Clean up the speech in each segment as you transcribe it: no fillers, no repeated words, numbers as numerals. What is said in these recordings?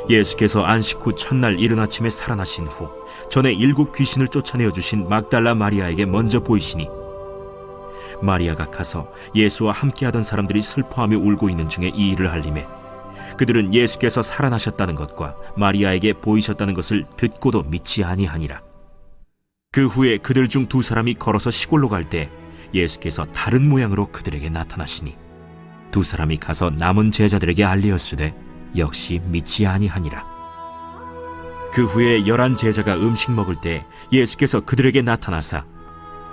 예수께서 안식 후 첫날 이른 아침에 살아나신 후 전에 7 귀신을 쫓아내어 주신 막달라 마리아에게 먼저 보이시니 마리아가 가서 예수와 함께하던 사람들이 슬퍼하며 울고 있는 중에 이 일을 알림해 그들은 예수께서 살아나셨다는 것과 마리아에게 보이셨다는 것을 듣고도 믿지 아니하니라. 그 후에 그들 중 2 사람이 걸어서 시골로 갈 때 예수께서 다른 모양으로 그들에게 나타나시니 2 사람이 가서 남은 제자들에게 알리었으되 역시 믿지 아니하니라. 그 후에 11 제자가 음식 먹을 때 예수께서 그들에게 나타나사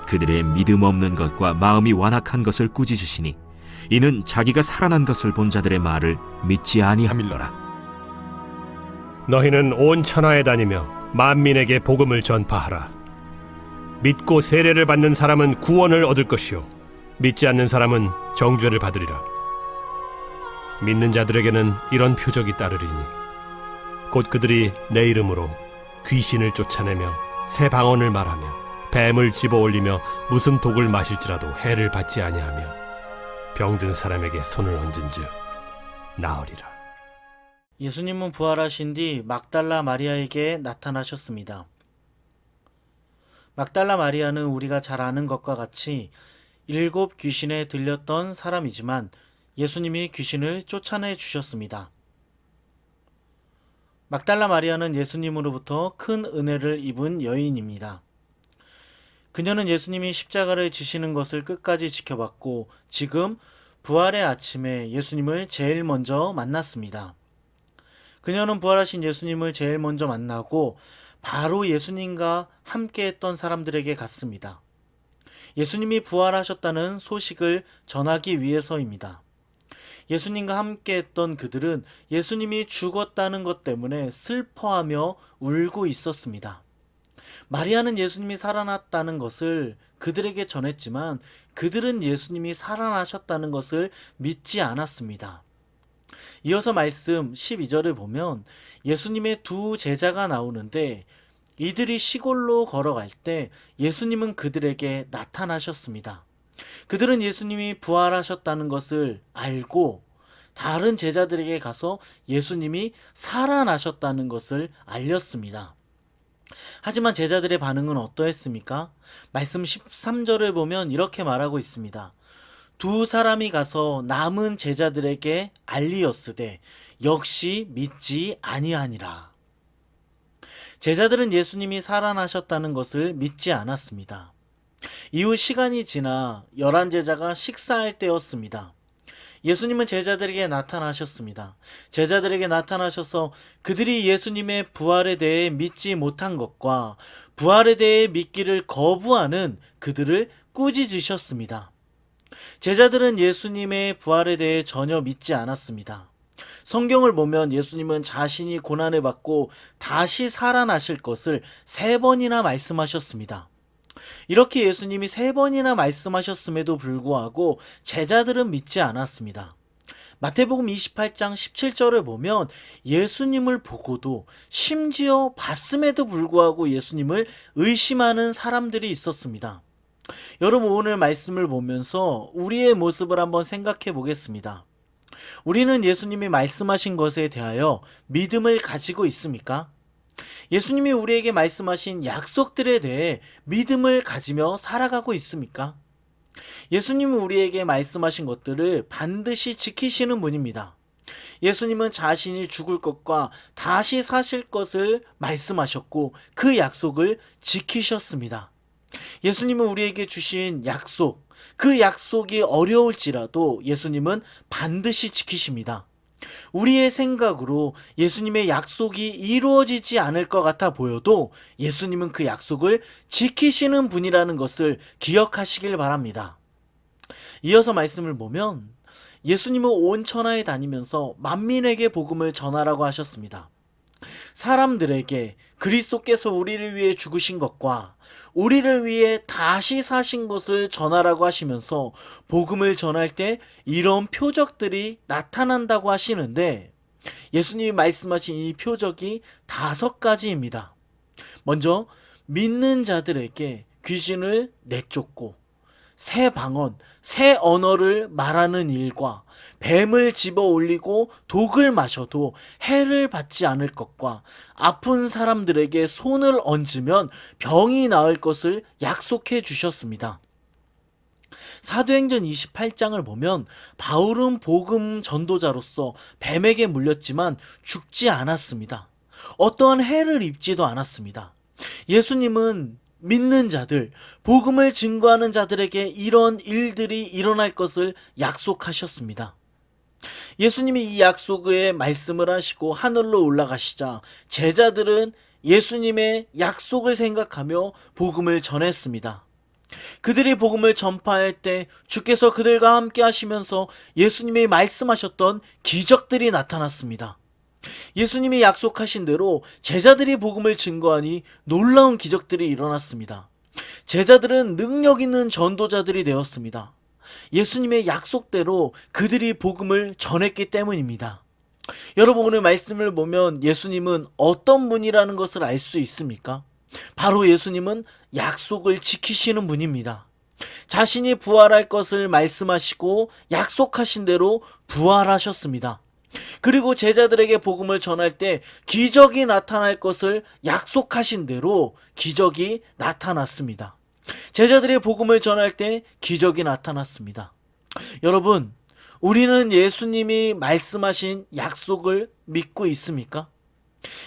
그들의 믿음 없는 것과 마음이 완악한 것을 꾸짖으시니 이는 자기가 살아난 것을 본 자들의 말을 믿지 아니함일러라. 너희는 온 천하에 다니며 만민에게 복음을 전파하라. 믿고 세례를 받는 사람은 구원을 얻을 것이요 믿지 않는 사람은 정죄를 받으리라. 믿는 자들에게는 이런 표적이 따르리니 곧 그들이 내 이름으로 귀신을 쫓아내며 새 방언을 말하며 뱀을 집어올리며 무슨 독을 마실지라도 해를 받지 아니하며 병든 사람에게 손을 얹은즉 나으리라. 예수님은 부활하신 뒤 막달라 마리아에게 나타나셨습니다. 막달라 마리아는 우리가 잘 아는 것과 같이 7 귀신에 들렸던 사람이지만 예수님이 귀신을 쫓아내 주셨습니다. 막달라 마리아는 예수님으로부터 큰 은혜를 입은 여인입니다. 그녀는 예수님이 십자가를 지시는 것을 끝까지 지켜봤고 지금 부활의 아침에 예수님을 제일 먼저 만났습니다. 그녀는 부활하신 예수님을 제일 먼저 만나고 바로 예수님과 함께했던 사람들에게 갔습니다. 예수님이 부활하셨다는 소식을 전하기 위해서입니다. 예수님과 함께했던 그들은 예수님이 죽었다는 것 때문에 슬퍼하며 울고 있었습니다. 마리아는 예수님이 살아났다는 것을 그들에게 전했지만 그들은 예수님이 살아나셨다는 것을 믿지 않았습니다. 이어서 말씀 12절을 보면 예수님의 2 제자가 나오는데 이들이 시골로 걸어갈 때 예수님은 그들에게 나타나셨습니다. 그들은 예수님이 부활하셨다는 것을 알고 다른 제자들에게 가서 예수님이 살아나셨다는 것을 알렸습니다. 하지만 제자들의 반응은 어떠했습니까? 말씀 13절을 보면 이렇게 말하고 있습니다. 2 사람이 가서 남은 제자들에게 알리었으되 역시 믿지 아니하니라. 제자들은 예수님이 살아나셨다는 것을 믿지 않았습니다. 이후 시간이 지나 11 제자가 식사할 때였습니다. 예수님은 제자들에게 나타나셨습니다. 제자들에게 나타나셔서 그들이 예수님의 부활에 대해 믿지 못한 것과 부활에 대해 믿기를 거부하는 그들을 꾸짖으셨습니다. 제자들은 예수님의 부활에 대해 전혀 믿지 않았습니다. 성경을 보면 예수님은 자신이 고난을 받고 다시 살아나실 것을 3번이나 말씀하셨습니다. 이렇게 예수님이 3번이나 말씀하셨음에도 불구하고 제자들은 믿지 않았습니다. 마태복음 28장 17절을 보면 예수님을 보고도 심지어 봤음에도 불구하고 예수님을 의심하는 사람들이 있었습니다. 여러분, 오늘 말씀을 보면서 우리의 모습을 한번 생각해 보겠습니다. 우리는 예수님이 말씀하신 것에 대하여 믿음을 가지고 있습니까? 예수님이 우리에게 말씀하신 약속들에 대해 믿음을 가지며 살아가고 있습니까? 예수님은 우리에게 말씀하신 것들을 반드시 지키시는 분입니다. 예수님은 자신이 죽을 것과 다시 사실 것을 말씀하셨고 그 약속을 지키셨습니다. 예수님은 우리에게 주신 약속, 그 약속이 어려울지라도 예수님은 반드시 지키십니다. 우리의 생각으로 예수님의 약속이 이루어지지 않을 것 같아 보여도 예수님은 그 약속을 지키시는 분이라는 것을 기억하시길 바랍니다. 이어서 말씀을 보면 예수님은 온 천하에 다니면서 만민에게 복음을 전하라고 하셨습니다. 사람들에게 그리스도께서 우리를 위해 죽으신 것과 우리를 위해 다시 사신 것을 전하라고 하시면서 복음을 전할 때 이런 표적들이 나타난다고 하시는데 예수님이 말씀하신 이 표적이 5가지입니다. 먼저 믿는 자들에게 귀신을 내쫓고 새 방언, 새 언어를 말하는 일과 뱀을 집어 올리고 독을 마셔도 해를 받지 않을 것과 아픈 사람들에게 손을 얹으면 병이 나을 것을 약속해 주셨습니다. 사도행전 28장을 보면 바울은 복음 전도자로서 뱀에게 물렸지만 죽지 않았습니다. 어떠한 해를 입지도 않았습니다. 예수님은 믿는 자들, 복음을 증거하는 자들에게 이런 일들이 일어날 것을 약속하셨습니다. 예수님이 이 약속에 말씀을 하시고 하늘로 올라가시자 제자들은 예수님의 약속을 생각하며 복음을 전했습니다. 그들이 복음을 전파할 때 주께서 그들과 함께 하시면서 예수님이 말씀하셨던 기적들이 나타났습니다. 예수님이 약속하신 대로 제자들이 복음을 증거하니 놀라운 기적들이 일어났습니다. 제자들은 능력 있는 전도자들이 되었습니다. 예수님의 약속대로 그들이 복음을 전했기 때문입니다. 여러분, 오늘 말씀을 보면 예수님은 어떤 분이라는 것을 알 수 있습니까? 바로 예수님은 약속을 지키시는 분입니다. 자신이 부활할 것을 말씀하시고 약속하신 대로 부활하셨습니다. 그리고 제자들에게 복음을 전할 때 기적이 나타날 것을 약속하신 대로 기적이 나타났습니다. 제자들의 복음을 전할 때 기적이 나타났습니다. 여러분, 우리는 예수님이 말씀하신 약속을 믿고 있습니까?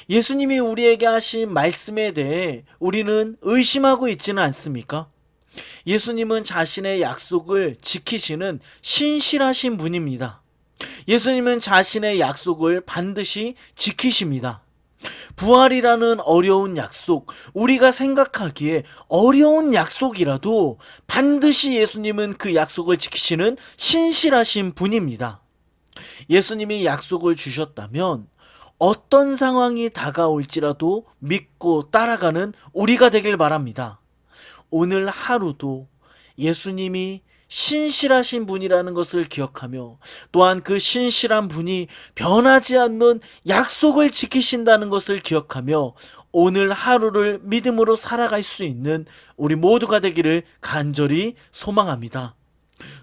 예수님이 우리에게 하신 말씀에 대해 우리는 의심하고 있지는 않습니까? 예수님은 자신의 약속을 지키시는 신실하신 분입니다. 예수님은 자신의 약속을 반드시 지키십니다. 부활이라는 어려운 약속, 우리가 생각하기에 어려운 약속이라도 반드시 예수님은 그 약속을 지키시는 신실하신 분입니다. 예수님이 약속을 주셨다면 어떤 상황이 다가올지라도 믿고 따라가는 우리가 되길 바랍니다. 오늘 하루도 예수님이 신실하신 분이라는 것을 기억하며 또한 그 신실한 분이 변하지 않는 약속을 지키신다는 것을 기억하며 오늘 하루를 믿음으로 살아갈 수 있는 우리 모두가 되기를 간절히 소망합니다.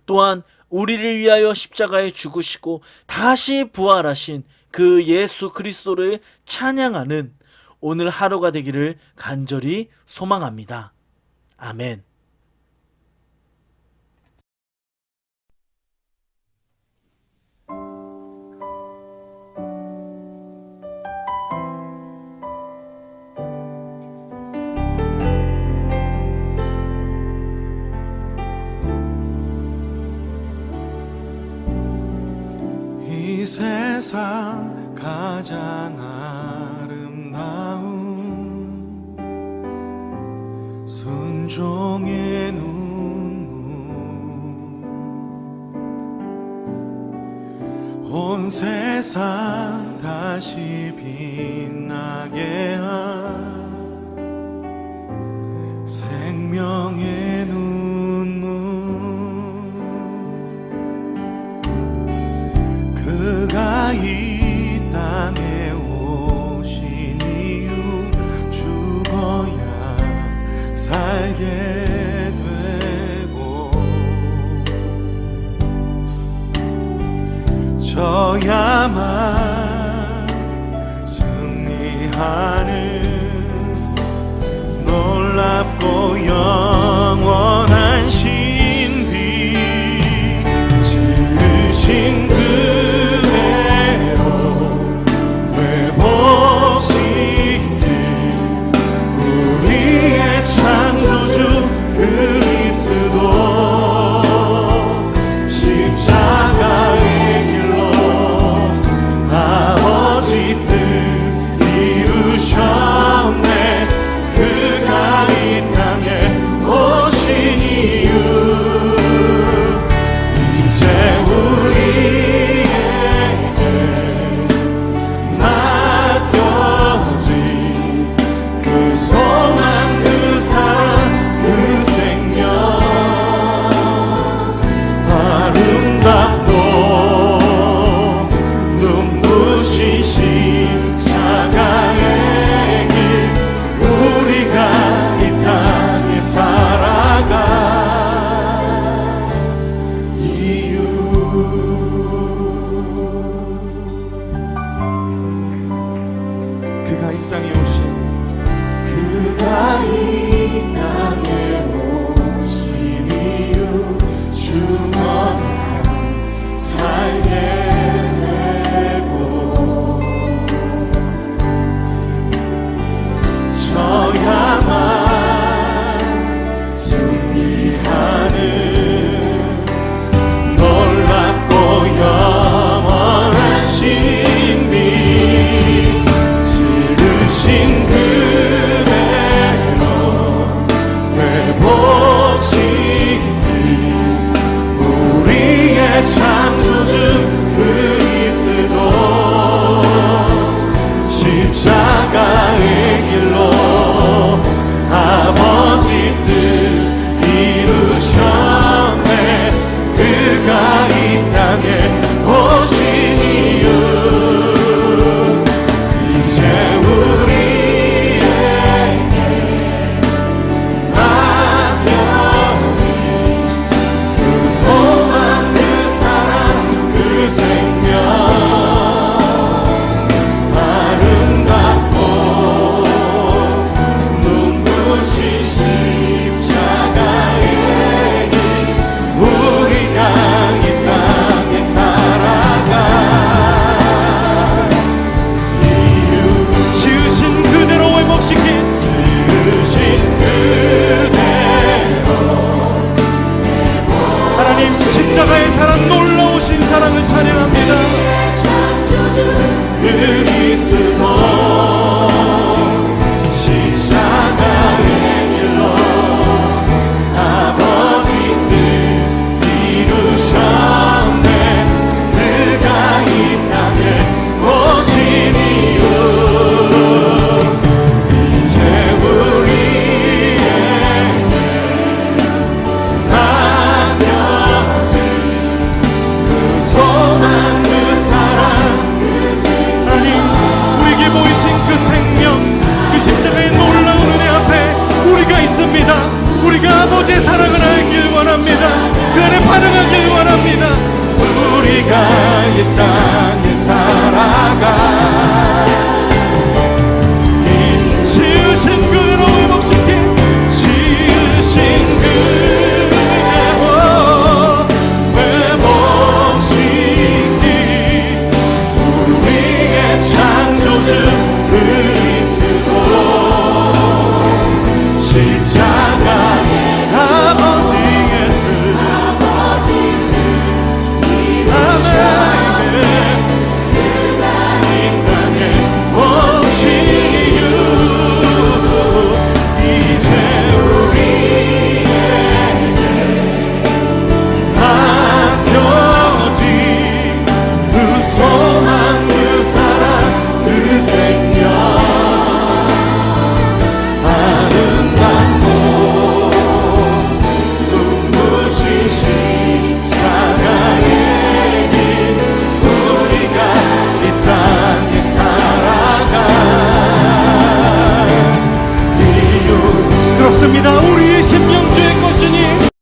또한 우리를 위하여 십자가에 죽으시고 다시 부활하신 그 예수 그리스도를 찬양하는 오늘 하루가 되기를 간절히 소망합니다. 아멘. 이 세상 가장 아름다운 순종의 눈물 온 세상 다시 빛나게 한 생명의 눈물 그가 이 땅에 오신 이유 죽어야 살게 되고 져야만 승리하는 놀랍고 영원한 신비 지으신 창조주 그리스도 십자가의 길로 아버지 뜻 이루셨네 그가 이 땅에 오신 이유 반응하길 원합니다. 우리가